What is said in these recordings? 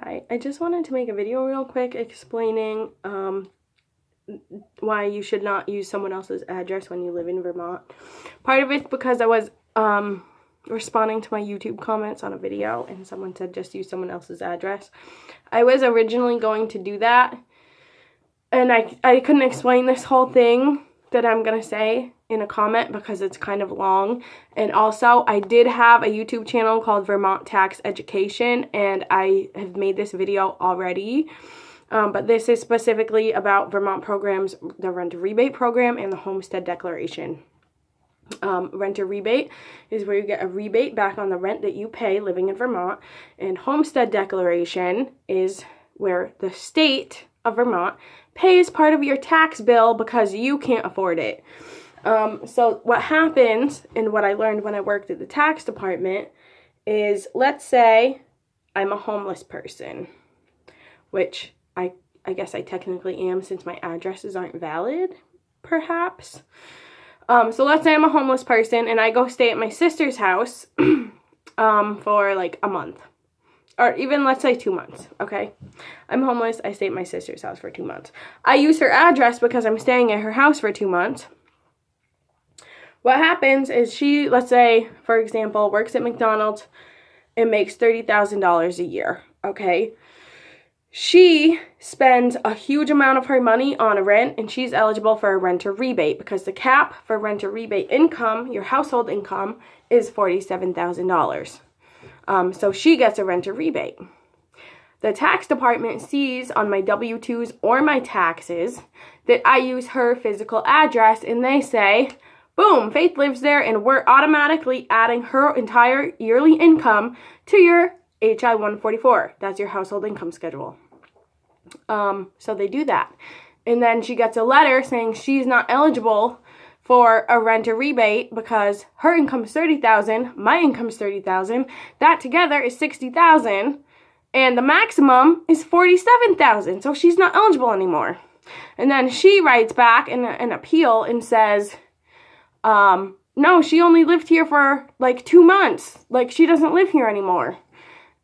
Hi, I just wanted to make a video real quick explaining why you should not use someone else's address when you live in Vermont. Part of it's because I was responding to my YouTube comments on a video and someone said just use someone else's address. I was originally going to do that, and I couldn't explain this whole thing that I'm going to say in a comment because it's kind of long. And also, I did have a YouTube channel called Vermont Tax Education, and I have made this video already. But this is specifically about Vermont programs, the Renter Rebate program and the Homestead Declaration. Renter Rebate is where you get a rebate back on the rent that you pay living in Vermont. And Homestead Declaration is where the state of Vermont pays part of your tax bill because you can't afford it. So what happens, and what I learned when I worked at the tax department, is let's say I'm a homeless person, which I guess I technically am since my addresses aren't valid, perhaps. So let's say I'm a homeless person and I go stay at my sister's house for like a month. Or even, let's say, 2 months, okay? I'm homeless. I stay at my sister's house for 2 months. I use her address because I'm staying at her house for 2 months. What happens is she, let's say, for example, works at McDonald's and makes $30,000 a year, okay? She spends a huge amount of her money on rent, and she's eligible for a renter rebate because the cap for renter rebate income, your household income, is $47,000. So she gets a renter rebate. The tax department sees on my W-2s or my taxes that I use her physical address, and they say, boom, Faith lives there, and we're automatically adding her entire yearly income to your HI-144. That's your household income schedule. So they do that. And then she gets a letter saying she's not eligible for a renter rebate because her income is $30,000, my income is $30,000. That together is $60,000, and the maximum is $47,000. So she's not eligible anymore. And then she writes back in an appeal and says, no, she only lived here for like 2 months. Like, she doesn't live here anymore.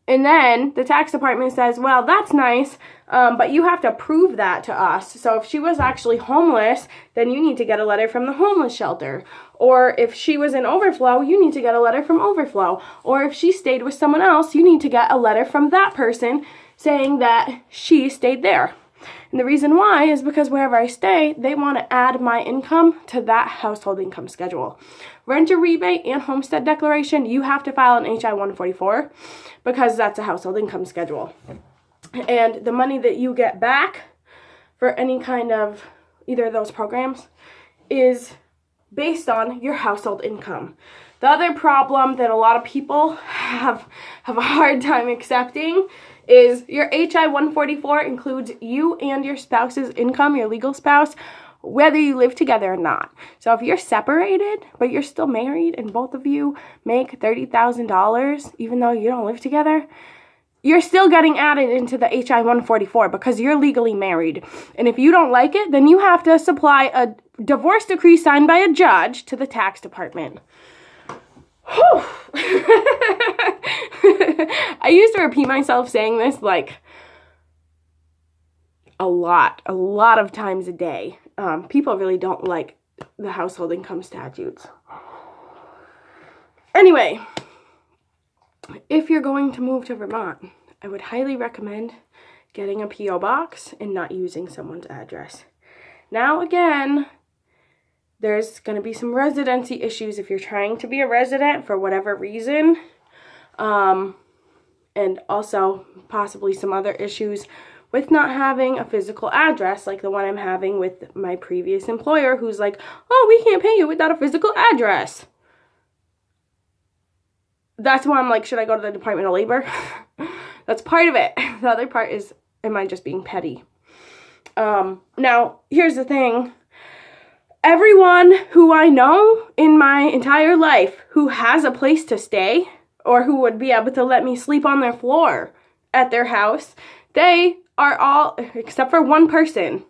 And then the tax department says, well, that's nice, but you have to prove that to us. So if she was actually homeless, then you need to get a letter from the homeless shelter. Or if she was in overflow, you need to get a letter from overflow. Or if she stayed with someone else, you need to get a letter from that person saying that she stayed there. And the reason why is because wherever I stay, they want to add my income to that household income schedule. Renter rebate and homestead declaration, you have to file an HI-144 because that's a household income schedule. And the money that you get back for any kind of either of those programs is based on your household income. The other problem that a lot of people have a hard time accepting is your HI-144 includes you and your spouse's income, your legal spouse, whether you live together or not. So if you're separated, but you're still married and both of you make $30,000, even though you don't live together, you're still getting added into the HI-144 because you're legally married. And if you don't like it, then you have to supply a divorce decree signed by a judge to the tax department. Whew. I used to repeat myself saying this like a lot of times a day. People really don't like the household income statutes. Anyway, if you're going to move to Vermont, I would highly recommend getting a P.O. box and not using someone's address. Now again, there's going to be some residency issues if you're trying to be a resident for whatever reason. And also possibly some other issues with not having a physical address like the one I'm having with my previous employer who's like, oh, we can't pay you without a physical address. That's why I'm like, should I go to the Department of Labor? That's part of it. The other part is, am I just being petty? Now, here's the thing. Everyone who I know in my entire life who has a place to stay or who would be able to let me sleep on their floor at their house, they are all, except for one person,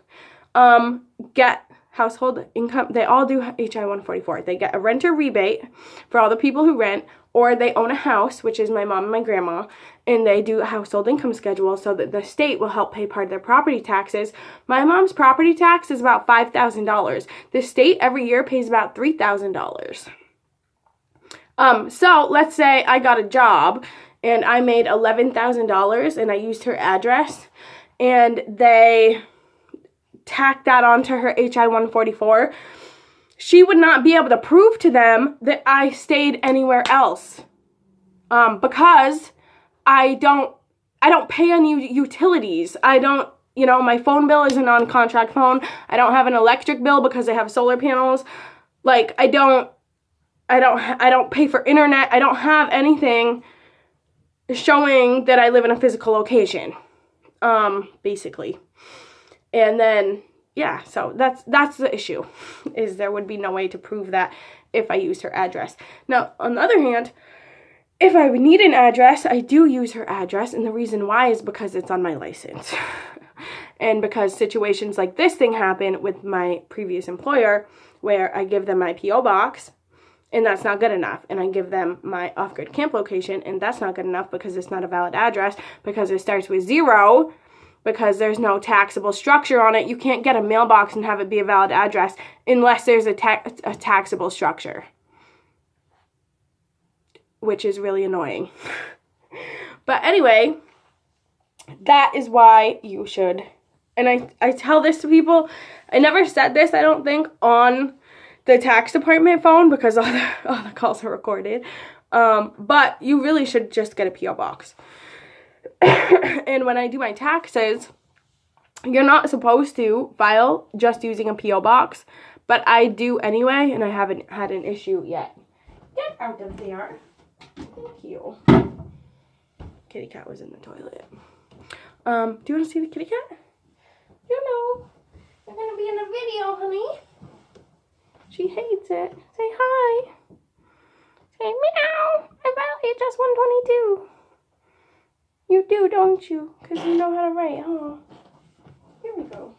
get household income. They all do HI-144. They get a renter rebate for all the people who rent, or they own a house, which is my mom and my grandma, and they do a household income schedule so that the state will help pay part of their property taxes. My mom's property tax is about $5,000. The state every year pays about $3,000. So let's say I got a job and I made $11,000 and I used her address and they tacked that onto her HI-144. She would not be able to prove to them that I stayed anywhere else because I don't pay any utilities. I don't, my phone bill is a non-contract phone. I don't have an electric bill because I have solar panels. Like, I don't pay for internet. I don't have anything showing that I live in a physical location, basically. And then, yeah, so that's the issue, is there would be no way to prove that if I used her address. Now, on the other hand, if I would need an address, I do use her address, and the reason why is because it's on my license. And because situations like this thing happen with my previous employer, where I give them my P.O. box, and that's not good enough, and I give them my off-grid camp location, and that's not good enough because it's not a valid address, because it starts with 0, because there's no taxable structure on it. You can't get a mailbox and have it be a valid address unless there's a taxable structure, which is really annoying. But anyway, that is why you should, and I tell this to people, I never said this, I don't think, on the tax department phone because all the calls are recorded, but you really should just get a P.O. box. And when I do my taxes, you're not supposed to file just using a P.O. box, but I do anyway, and I haven't had an issue yet. Get out of there. Thank you. Kitty cat was in the toilet. Do you want to see the kitty cat? You know, you're going to be in the video, honey. She hates it. Say hi. Say meow. I value just 122. You do, don't you? Because you know how to write, huh? Here we go.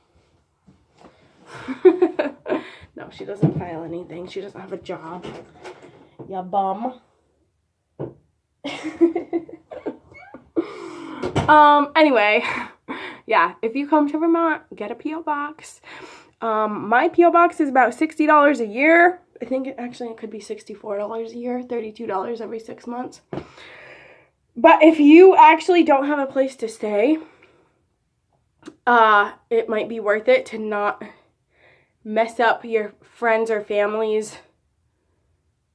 No, she doesn't file anything. She doesn't have a job. Ya bum. Anyway, yeah, if you come to Vermont, get a P.O. box. My P.O. box is about $60 a year. I think it could be $64 a year, $32 every 6 months. But if you actually don't have a place to stay, it might be worth it to not mess up your friends or family's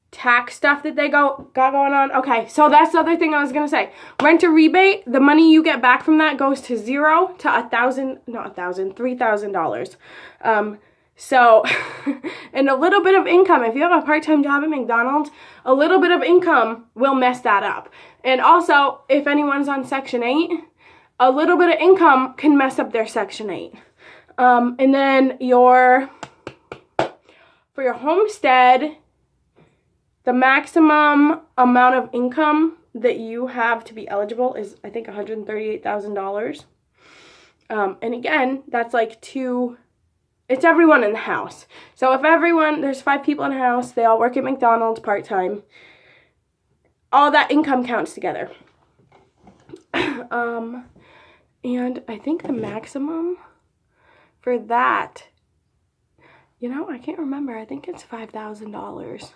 tax stuff that they got going on. Okay, so that's the other thing I was going to say. Renter rebate, the money you get back from that goes to $0 to $3,000. So, and a little bit of income, if you have a part-time job at McDonald's, a little bit of income will mess that up. And also, if anyone's on Section 8, a little bit of income can mess up their Section 8. And then for your homestead, the maximum amount of income that you have to be eligible is, I think, $138,000. And again, that's like it's everyone in the house. So if there's 5 people in the house, they all work at McDonald's part-time, all that income counts together. And I think the maximum for that, I can't remember. I think it's $5,000.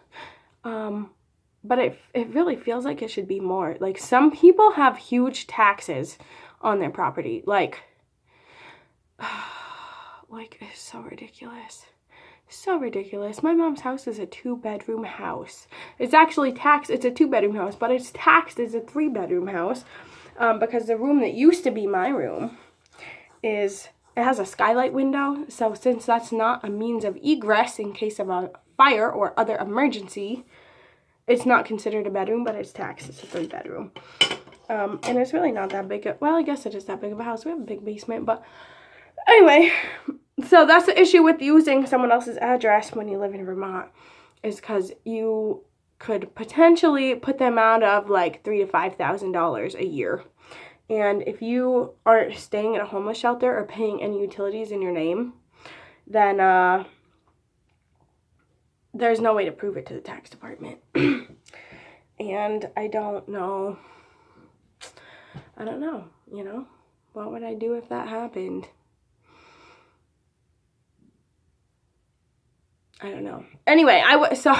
But it really feels like it should be more. Like, some people have huge taxes on their property. Like, it's so ridiculous. So ridiculous. My mom's house is a 2-bedroom house. It's actually taxed. It's a 2-bedroom house, but it's taxed as a 3-bedroom house because the room that used to be my room it has a skylight window. So since that's not a means of egress in case of a fire or other emergency, it's not considered a bedroom, but it's taxed. It's a 3-bedroom. And it's really not that big. Well, I guess it is that big of a house. We have a big basement, but anyway, so that's the issue with using someone else's address when you live in Vermont, is because you could potentially put them out of like $3,000 to $5,000 a year. And if you aren't staying at a homeless shelter or paying any utilities in your name, then there's no way to prove it to the tax department. And I don't know, you know, what would I do if that happened? I don't know. Anyway, so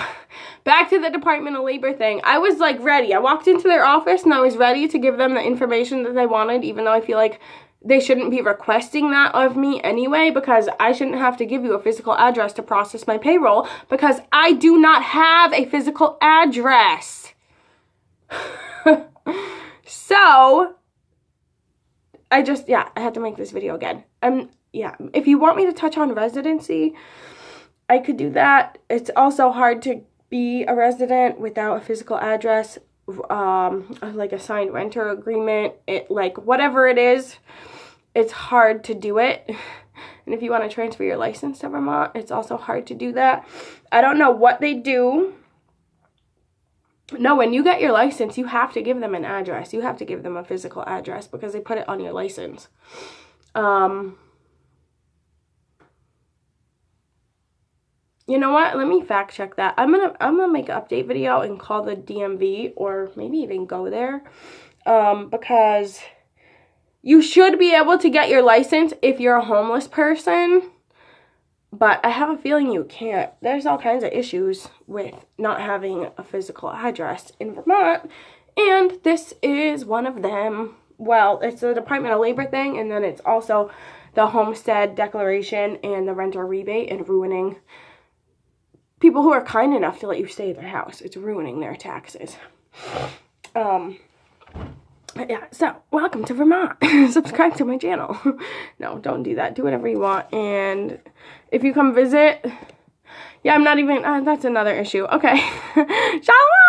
back to the Department of Labor thing. I was like ready. I walked into their office and I was ready to give them the information that they wanted, even though I feel like they shouldn't be requesting that of me anyway, because I shouldn't have to give you a physical address to process my payroll, because I do not have a physical address. So I had to make this video again. If you want me to touch on residency, I could do that. It's also hard to be a resident without a physical address, like a signed renter agreement, whatever it is, it's hard to do it. And if you want to transfer your license to Vermont, it's also hard to do that. I don't know what they do. No, when you get your license, you have to give them an address. You have to give them a physical address because they put it on your license. You know what? Let me fact check that. I'm gonna make an update video and call the DMV, or maybe even go there, because you should be able to get your license if you're a homeless person, but I have a feeling you can't. There's all kinds of issues with not having a physical address in Vermont, and this is one of them. Well, it's the Department of Labor thing, and then it's also the Homestead Declaration and the Renter Rebate, and ruining people who are kind enough to let you stay at their house. It's ruining their taxes. Yeah, so welcome to Vermont. Subscribe to my channel. No, don't do that. Do whatever you want. And if you come visit, yeah, I'm not even, that's another issue. Okay. Shalom!